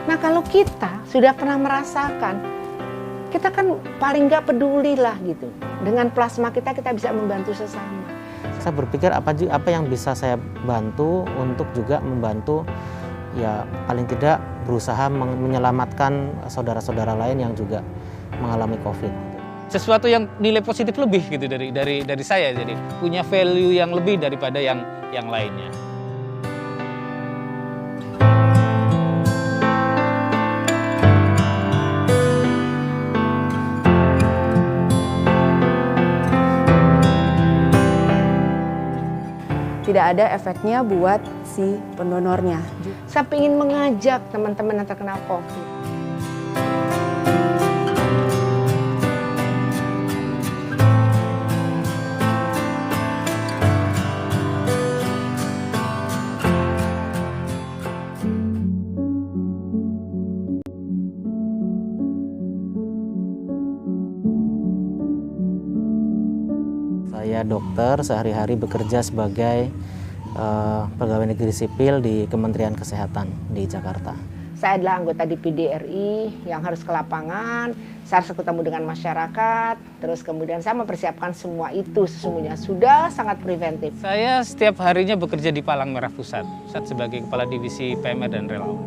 Nah kalau kita sudah pernah merasakan, kita kan paling nggak peduli lah gitu. Dengan plasma kita bisa membantu sesama. Saya berpikir apa yang bisa saya bantu untuk juga membantu ya paling tidak berusaha menyelamatkan saudara-saudara lain yang juga mengalami COVID. Sesuatu yang nilai positif lebih gitu dari saya, jadi punya value yang lebih daripada yang lainnya. Tidak ada efeknya buat si pendonornya. Saya ingin mengajak teman-teman yang terkena COVID. Saya dokter, sehari-hari bekerja sebagai pegawai negeri sipil di Kementerian Kesehatan di Jakarta. Saya adalah anggota DPD RI yang harus ke lapangan, saya harus ketemu dengan masyarakat, terus kemudian saya mempersiapkan semua itu sesungguhnya sudah sangat preventif. Saya setiap harinya bekerja di Palang Merah Pusat sebagai Kepala Divisi PMR dan Relawan.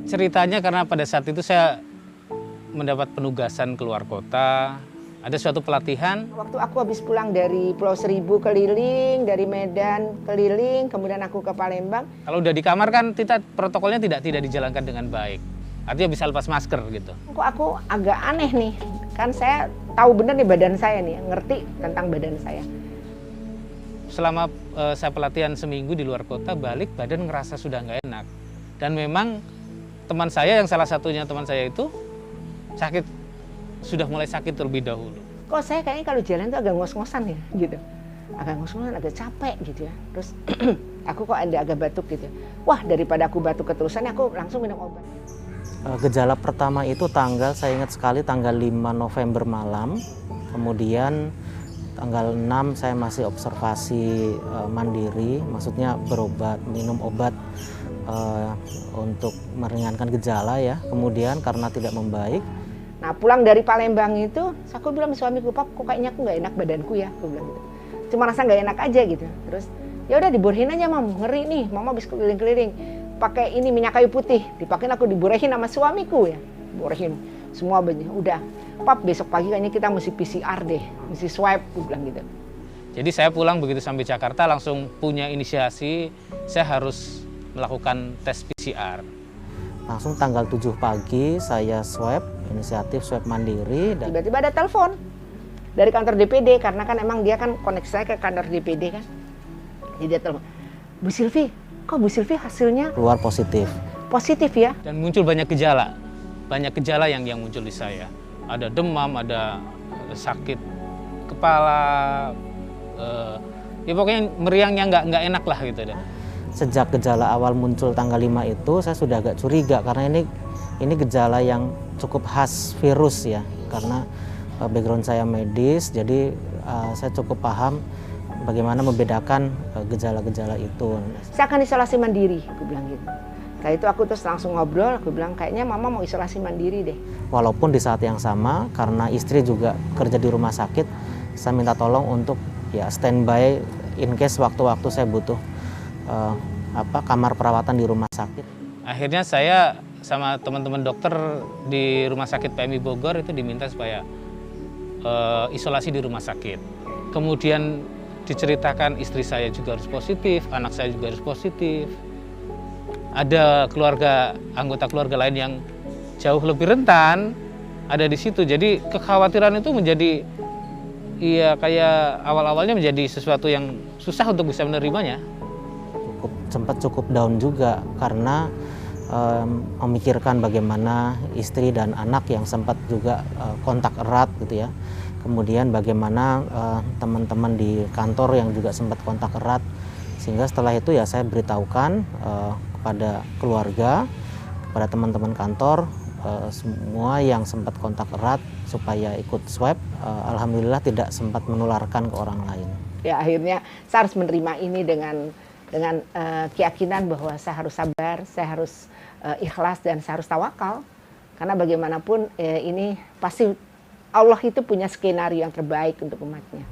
Ceritanya karena pada saat itu saya mendapat penugasan keluar kota, ada suatu pelatihan. Waktu aku habis pulang dari Pulau Seribu keliling, dari Medan keliling, kemudian aku ke Palembang. Kalau udah di kamar kan protokolnya tidak dijalankan dengan baik. Artinya bisa lepas masker gitu. Kok aku agak aneh nih, kan saya tahu bener nih badan saya nih, ngerti tentang badan saya. Selama saya pelatihan seminggu di luar kota, balik badan ngerasa sudah nggak enak. Dan memang teman saya yang salah satunya teman saya itu sudah mulai sakit terlebih dahulu. Kok saya kayaknya kalau jalan tuh agak ngos-ngosan ya gitu. Agak ngos-ngosan, agak capek gitu ya. Terus aku kok ada agak batuk gitu. Wah, daripada aku batuk keterusan aku langsung minum obat. Gejala pertama itu saya ingat sekali tanggal 5 November malam. Kemudian tanggal 6 saya masih observasi mandiri, maksudnya berobat, minum obat untuk meringankan gejala ya. Kemudian karena tidak membaik. Nah pulang dari Palembang itu, aku bilang sama suamiku, Pap, kok kayaknya aku nggak enak badanku ya, aku bilang gitu. Cuma rasa nggak enak aja gitu. Terus ya udah diborehin aja, Mam, ngeri nih, Mama habis keliling-keliling. Pakai ini minyak kayu putih, dipakein aku diborehin sama suamiku ya, borehin semua banyak. Udah, Pap, besok pagi kayaknya kita mesti PCR deh, mesti swab, aku bilang gitu. Jadi saya pulang begitu sampai Jakarta langsung punya inisiasi, saya harus melakukan tes PCR. Langsung tanggal 7 pagi saya swab, inisiatif swab mandiri. Dan tiba-tiba ada telepon dari kantor DPD, karena kan emang dia kan koneksi saya ke kantor DPD kan. Jadi dia telepon, Bu Silvi, kok Bu Silvi hasilnya keluar positif. Positif ya? Dan muncul banyak gejala yang muncul di saya. Ada demam, ada sakit kepala, ya pokoknya meriangnya nggak enak lah gitu deh. Sejak gejala awal muncul tanggal 5 itu saya sudah agak curiga karena ini gejala yang cukup khas virus ya, karena background saya medis, jadi saya cukup paham bagaimana membedakan gejala-gejala itu. Saya akan isolasi mandiri, aku bilang gitu. Setelah itu aku terus langsung ngobrol, aku bilang kayaknya Mama mau isolasi mandiri deh. Walaupun di saat yang sama, karena istri juga kerja di rumah sakit, saya minta tolong untuk ya standby in case waktu-waktu saya butuh kamar perawatan di rumah sakit. Akhirnya saya sama teman-teman dokter di Rumah Sakit PMI Bogor itu diminta supaya isolasi di rumah sakit. Kemudian diceritakan istri saya juga harus positif, anak saya juga harus positif. Ada anggota keluarga lain yang jauh lebih rentan ada di situ. Jadi kekhawatiran itu menjadi kayak awal-awalnya menjadi sesuatu yang susah untuk bisa menerimanya. Sempat cukup down juga karena memikirkan bagaimana istri dan anak yang sempat juga kontak erat gitu ya. Kemudian bagaimana teman-teman di kantor yang juga sempat kontak erat. Sehingga setelah itu ya saya beritahukan kepada keluarga, kepada teman-teman kantor, semua yang sempat kontak erat supaya ikut swab. Alhamdulillah tidak sempat menularkan ke orang lain. Ya akhirnya saya harus menerima ini dengan dengan keyakinan bahwa saya harus sabar, saya harus ikhlas dan saya harus tawakal. Karena bagaimanapun ini pasti Allah itu punya skenario yang terbaik untuk umatnya.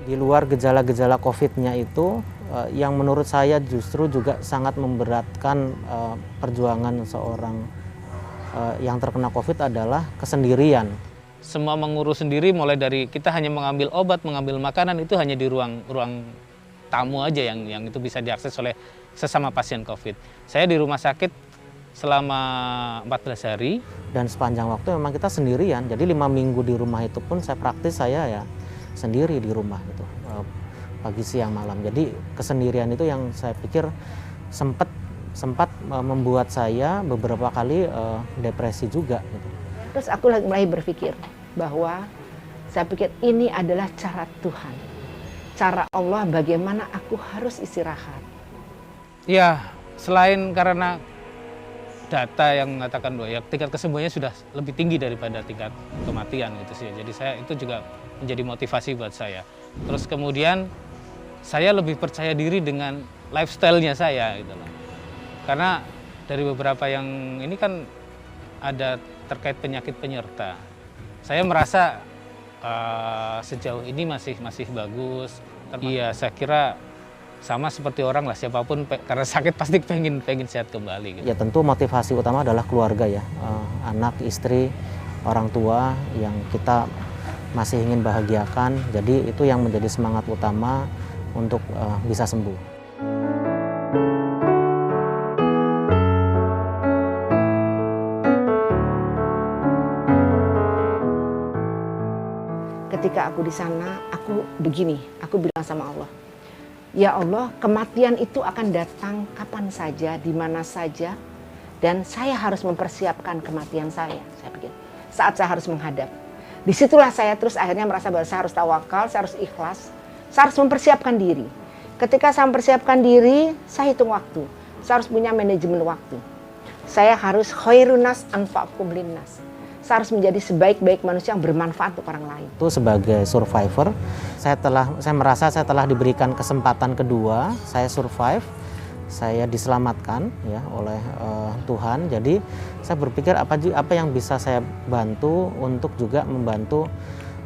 Di luar gejala-gejala COVID-nya itu, yang menurut saya justru juga sangat memberatkan perjuangan seorang yang terkena COVID adalah kesendirian. Semua mengurus sendiri, mulai dari kita hanya mengambil obat, mengambil makanan, itu hanya di ruang tamu aja yang itu bisa diakses oleh sesama pasien COVID. Saya di rumah sakit selama 14 hari. Dan sepanjang waktu memang kita sendirian, jadi 5 minggu di rumah itu pun saya praktis saya ya sendiri di rumah gitu, pagi siang malam. Jadi kesendirian itu yang saya pikir sempat membuat saya beberapa kali depresi juga gitu. Terus aku mulai berpikir bahwa saya pikir ini adalah cara Tuhan, cara Allah bagaimana aku harus istirahat. Ya, selain karena data yang mengatakan bahwa ya tingkat kesembuhannya sudah lebih tinggi daripada tingkat kematian gitu sih. Jadi saya itu juga menjadi motivasi buat saya. Terus kemudian saya lebih percaya diri dengan lifestyle-nya saya gitu loh. Karena dari beberapa yang ini kan ada terkait penyakit penyerta. Saya merasa sejauh ini masih bagus. Iya, saya kira sama seperti orang lah, siapapun karena sakit pasti pengen sehat kembali gitu. Ya tentu motivasi utama adalah keluarga ya, anak, istri, orang tua yang kita masih ingin bahagiakan. Jadi itu yang menjadi semangat utama untuk bisa sembuh. Ketika aku di sana, aku bilang sama Allah, ya Allah, kematian itu akan datang kapan saja, di mana saja, dan saya harus mempersiapkan kematian saya pikir, saat saya harus menghadap. Disitulah saya terus akhirnya merasa bahwa saya harus tawakal, saya harus ikhlas, saya harus mempersiapkan diri. Ketika saya mempersiapkan diri, saya hitung waktu, saya harus punya manajemen waktu. Saya harus khairunas anfa'ukum linnas. Saya harus menjadi sebaik-baik manusia yang bermanfaat untuk orang lain. Itu sebagai survivor, saya merasa saya telah diberikan kesempatan kedua, saya survive, saya diselamatkan ya oleh Tuhan. Jadi saya berpikir apa yang bisa saya bantu untuk juga membantu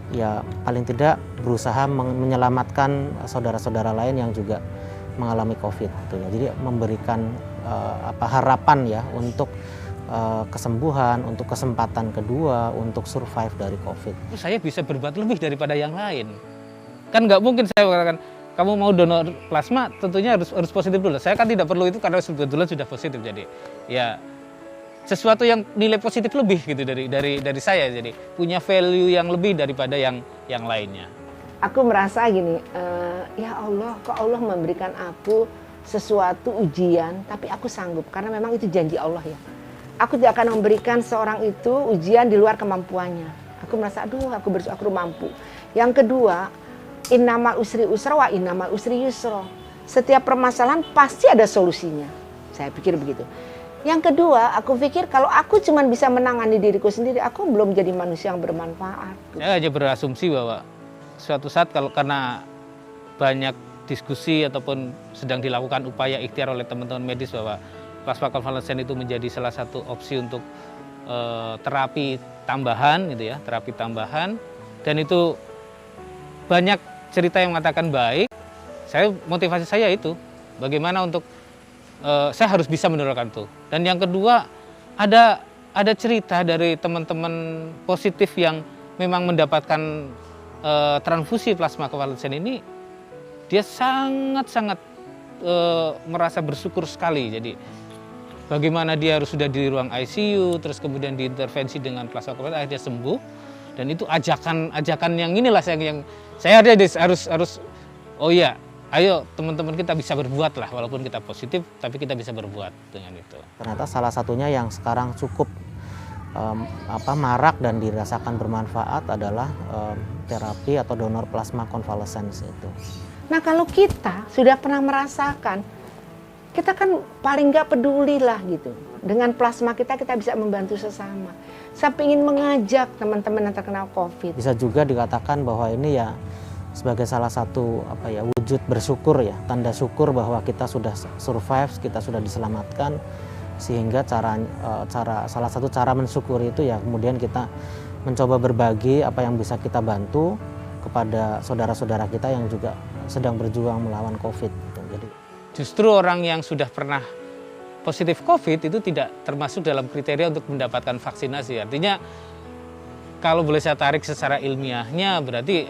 ya paling tidak berusaha menyelamatkan saudara-saudara lain yang juga mengalami COVID. Gitu ya. Jadi memberikan harapan ya untuk kesembuhan, untuk kesempatan kedua, untuk survive dari COVID. Saya bisa berbuat lebih daripada yang lain. Kan nggak mungkin saya mengatakan, kamu mau donor plasma, tentunya harus positif dulu. Saya kan tidak perlu itu karena sebetulnya sudah positif. Jadi ya sesuatu yang nilai positif lebih gitu dari saya. Jadi punya value yang lebih daripada yang lainnya. Aku merasa gini, ya Allah, kok Allah memberikan aku sesuatu ujian, tapi aku sanggup karena memang itu janji Allah ya. Aku tidak akan memberikan seorang itu ujian di luar kemampuannya. Aku merasa, aduh, aku mampu. Yang kedua, innamal usri usra wa innamal usri yusra. Setiap permasalahan pasti ada solusinya. Saya pikir begitu. Yang kedua, aku pikir kalau aku cuma bisa menangani diriku sendiri, aku belum jadi manusia yang bermanfaat. Saya aja berasumsi bahwa suatu saat kalau karena banyak diskusi ataupun sedang dilakukan upaya ikhtiar oleh teman-teman medis bahwa plasma konvalesen itu menjadi salah satu opsi untuk terapi tambahan gitu ya, terapi tambahan, dan itu banyak cerita yang mengatakan baik. Motivasi saya itu bagaimana untuk saya harus bisa menurunkan itu. Dan yang kedua ada cerita dari teman-teman positif yang memang mendapatkan transfusi plasma konvalesen ini, dia sangat merasa bersyukur sekali. Jadi bagaimana dia sudah di ruang ICU, terus kemudian diintervensi dengan plasma konvalesen, akhirnya sembuh. Dan itu ajakan yang inilah yang saya harus oh iya, ayo teman-teman kita bisa berbuat lah, walaupun kita positif, tapi kita bisa berbuat dengan itu. Ternyata salah satunya yang sekarang cukup marak dan dirasakan bermanfaat adalah terapi atau donor plasma konvalesen itu. Nah kalau kita sudah pernah merasakan kita kan paling nggak peduli lah gitu. Dengan plasma kita bisa membantu sesama. Saya ingin mengajak teman-teman yang terkena COVID. Bisa juga dikatakan bahwa ini ya sebagai salah satu wujud bersyukur ya, tanda syukur bahwa kita sudah survive, kita sudah diselamatkan, sehingga salah satu cara mensyukuri itu ya kemudian kita mencoba berbagi apa yang bisa kita bantu kepada saudara-saudara kita yang juga sedang berjuang melawan COVID. Jadi justru orang yang sudah pernah positif COVID itu tidak termasuk dalam kriteria untuk mendapatkan vaksinasi. Artinya kalau boleh saya tarik secara ilmiahnya berarti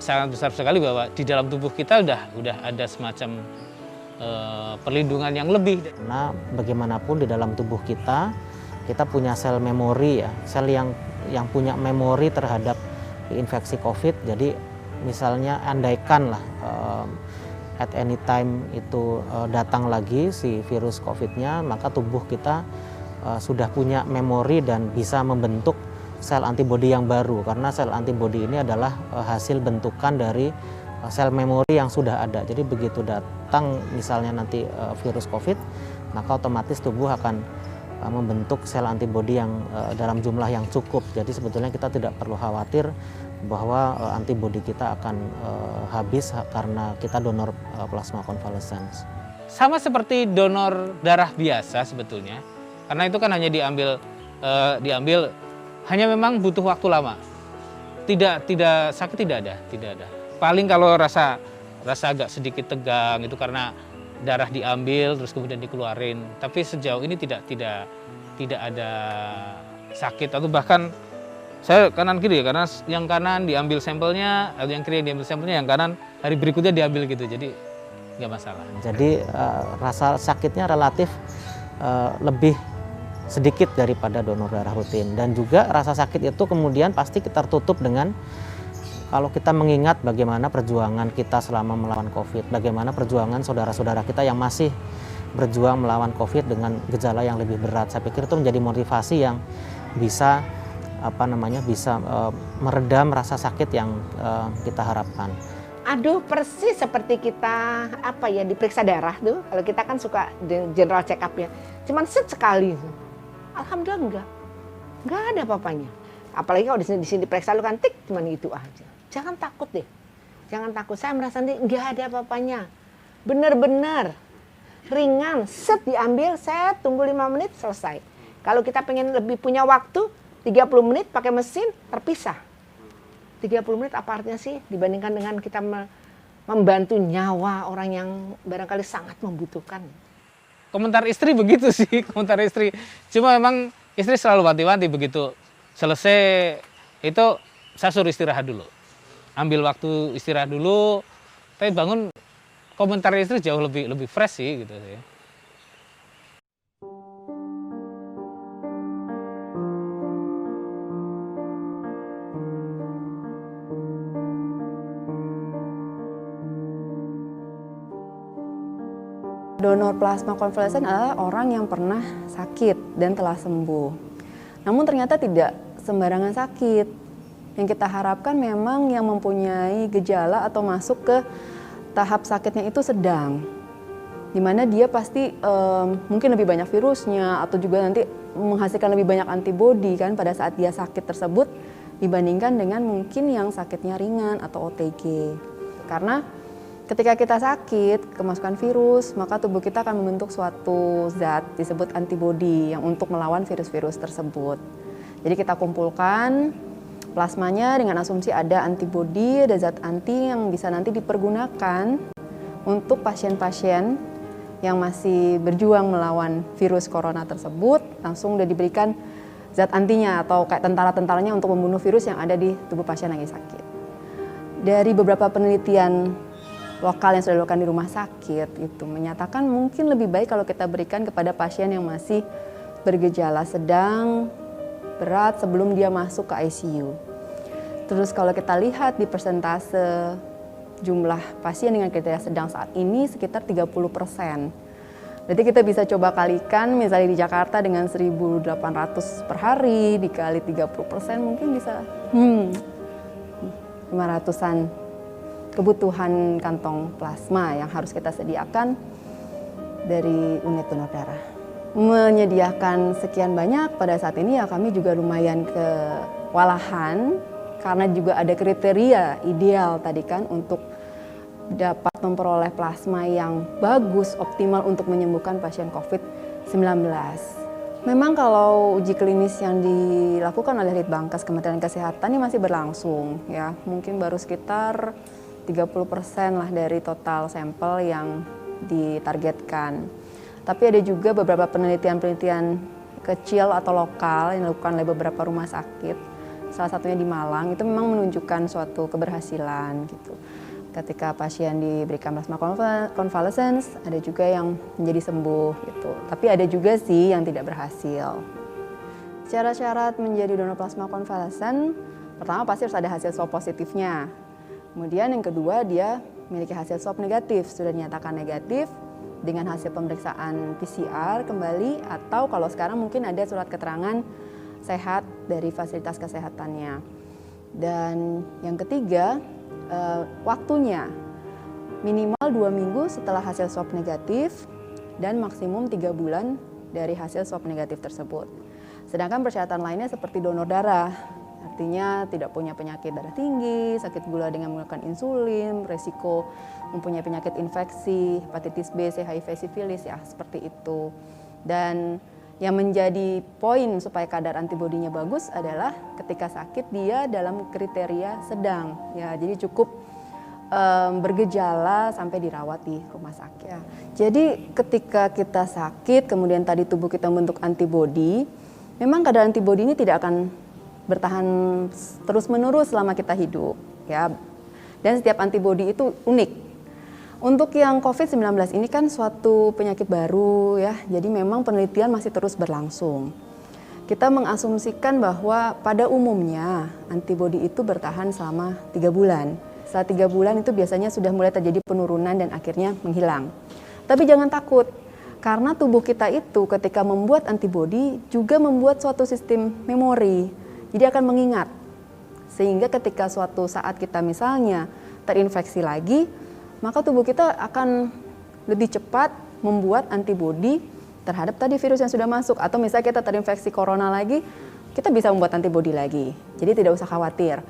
sangat besar sekali bahwa di dalam tubuh kita udah ada semacam perlindungan yang lebih. Karena bagaimanapun di dalam tubuh kita punya sel memori ya, sel yang punya memori terhadap infeksi COVID. Jadi misalnya andaikan lah at any time itu datang lagi si virus COVID-nya, maka tubuh kita sudah punya memori dan bisa membentuk sel antibodi yang baru, karena sel antibodi ini adalah hasil bentukan dari sel memori yang sudah ada. Jadi begitu datang misalnya nanti virus COVID, maka otomatis tubuh akan membentuk sel antibodi yang dalam jumlah yang cukup. Jadi sebetulnya kita tidak perlu khawatir bahwa antibodi kita akan habis karena kita donor plasma konvalesen. Sama seperti donor darah biasa sebetulnya, karena itu kan hanya diambil hanya memang butuh waktu lama. Tidak sakit tidak ada. Paling kalau rasa agak sedikit tegang itu karena darah diambil terus kemudian dikeluarin. Tapi sejauh ini tidak ada sakit atau bahkan saya kanan kiri ya, karena yang kanan diambil sampelnya, atau yang kiri diambil sampelnya, yang kanan hari berikutnya diambil gitu, jadi nggak masalah. Jadi rasa sakitnya relatif lebih sedikit daripada donor darah rutin, dan juga rasa sakit itu kemudian pasti kita tutup dengan kalau kita mengingat bagaimana perjuangan kita selama melawan COVID, bagaimana perjuangan saudara-saudara kita yang masih berjuang melawan COVID dengan gejala yang lebih berat. Saya pikir itu menjadi motivasi yang bisa meredam rasa sakit yang kita harapkan. Aduh, persis seperti kita diperiksa darah tuh. Kalau kita kan suka general check up ya. Cuman sekali. Alhamdulillah enggak ada apa-apanya. Apalagi kalau di sini diperiksa lu kan tik cuman itu aja. Jangan takut deh. Jangan takut. Saya merasa enggak ada apa-apanya. Bener-bener ringan, diambil, saya tunggu 5 menit selesai. Kalau kita pengen lebih punya waktu 30 menit pakai mesin terpisah. 30 menit apa artinya sih dibandingkan dengan kita membantu nyawa orang yang barangkali sangat membutuhkan. Komentar istri begitu sih, komentar istri. Cuma memang istri selalu wanti-wanti begitu selesai itu saya suruh istirahat dulu. Ambil waktu istirahat dulu, tapi bangun komentar istri jauh lebih fresh sih gitu sih. Donor plasma konvalesen adalah orang yang pernah sakit dan telah sembuh. Namun ternyata tidak sembarangan sakit. Yang kita harapkan memang yang mempunyai gejala atau masuk ke tahap sakitnya itu sedang. Di mana dia pasti mungkin lebih banyak virusnya atau juga nanti menghasilkan lebih banyak antibodi kan pada saat dia sakit tersebut dibandingkan dengan mungkin yang sakitnya ringan atau OTG. Karena ketika kita sakit, kemasukan virus, maka tubuh kita akan membentuk suatu zat disebut antibodi yang untuk melawan virus-virus tersebut. Jadi kita kumpulkan plasmanya dengan asumsi ada antibodi, ada zat anti yang bisa nanti dipergunakan untuk pasien-pasien yang masih berjuang melawan virus corona tersebut, langsung udah diberikan zat antinya atau kayak tentara-tentaranya untuk membunuh virus yang ada di tubuh pasien yang lagi sakit. Dari beberapa penelitian lokal yang sudah dilakukan di rumah sakit itu menyatakan mungkin lebih baik kalau kita berikan kepada pasien yang masih bergejala sedang, berat sebelum dia masuk ke ICU. Terus kalau kita lihat di persentase jumlah pasien dengan gejala sedang saat ini sekitar 30%. Berarti kita bisa coba kalikan misalnya di Jakarta dengan 1.800 per hari dikali 30% mungkin bisa 500-an kebutuhan kantong plasma yang harus kita sediakan dari unit donor darah. Menyediakan sekian banyak pada saat ini ya kami juga lumayan kewalahan karena juga ada kriteria ideal tadi kan untuk dapat memperoleh plasma yang bagus, optimal untuk menyembuhkan pasien COVID-19. Memang kalau uji klinis yang dilakukan oleh Litbangkes Kementerian Kesehatan ini masih berlangsung ya, mungkin baru sekitar 30% lah dari total sampel yang ditargetkan. Tapi ada juga beberapa penelitian-penelitian kecil atau lokal yang dilakukan oleh beberapa rumah sakit, salah satunya di Malang, itu memang menunjukkan suatu keberhasilan gitu. Ketika pasien diberikan plasma convalescence, ada juga yang menjadi sembuh gitu. Tapi ada juga sih yang tidak berhasil. Syarat-syarat menjadi donor plasma konvalesen, pertama pasti harus ada hasil swab positifnya. Kemudian yang kedua dia memiliki hasil swab negatif, sudah dinyatakan negatif dengan hasil pemeriksaan PCR kembali atau kalau sekarang mungkin ada surat keterangan sehat dari fasilitas kesehatannya. Dan yang ketiga, waktunya minimal 2 minggu setelah hasil swab negatif dan maksimum 3 bulan dari hasil swab negatif tersebut. Sedangkan persyaratan lainnya seperti donor darah, artinya tidak punya penyakit darah tinggi, sakit gula dengan menggunakan insulin, resiko mempunyai penyakit infeksi, hepatitis B, C, HIV, sifilis ya seperti itu. Dan yang menjadi poin supaya kadar antibodinya bagus adalah ketika sakit dia dalam kriteria sedang ya, jadi cukup bergejala sampai dirawat di rumah sakit. Ya. Jadi ketika kita sakit kemudian tadi tubuh kita membentuk antibodi, memang kadar antibodi ini tidak akan bertahan terus-menerus selama kita hidup ya. Dan setiap antibodi itu unik. Untuk yang COVID-19 ini kan suatu penyakit baru ya, jadi memang penelitian masih terus berlangsung. Kita mengasumsikan bahwa pada umumnya antibodi itu bertahan selama 3 bulan. Setelah 3 bulan itu biasanya sudah mulai terjadi penurunan dan akhirnya menghilang. Tapi jangan takut, karena tubuh kita itu ketika membuat antibodi juga membuat suatu sistem memori. Jadi akan mengingat, sehingga ketika suatu saat kita misalnya terinfeksi lagi, maka tubuh kita akan lebih cepat membuat antibodi terhadap tadi virus yang sudah masuk. Atau misalnya kita terinfeksi corona lagi, kita bisa membuat antibodi lagi. Jadi tidak usah khawatir.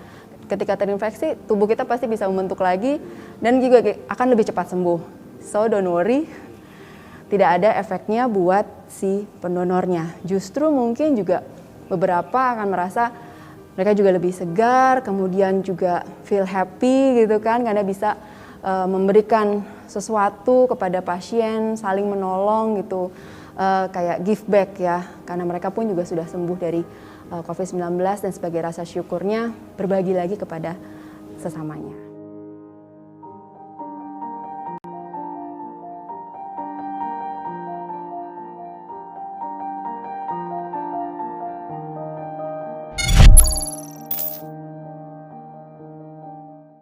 Ketika terinfeksi, tubuh kita pasti bisa membentuk lagi dan juga akan lebih cepat sembuh. So don't worry, tidak ada efeknya buat si pendonornya. Justru mungkin juga beberapa akan merasa mereka juga lebih segar, kemudian juga feel happy gitu kan, karena bisa memberikan sesuatu kepada pasien, saling menolong gitu, kayak give back ya, karena mereka pun juga sudah sembuh dari COVID-19 dan sebagai rasa syukurnya berbagi lagi kepada sesamanya.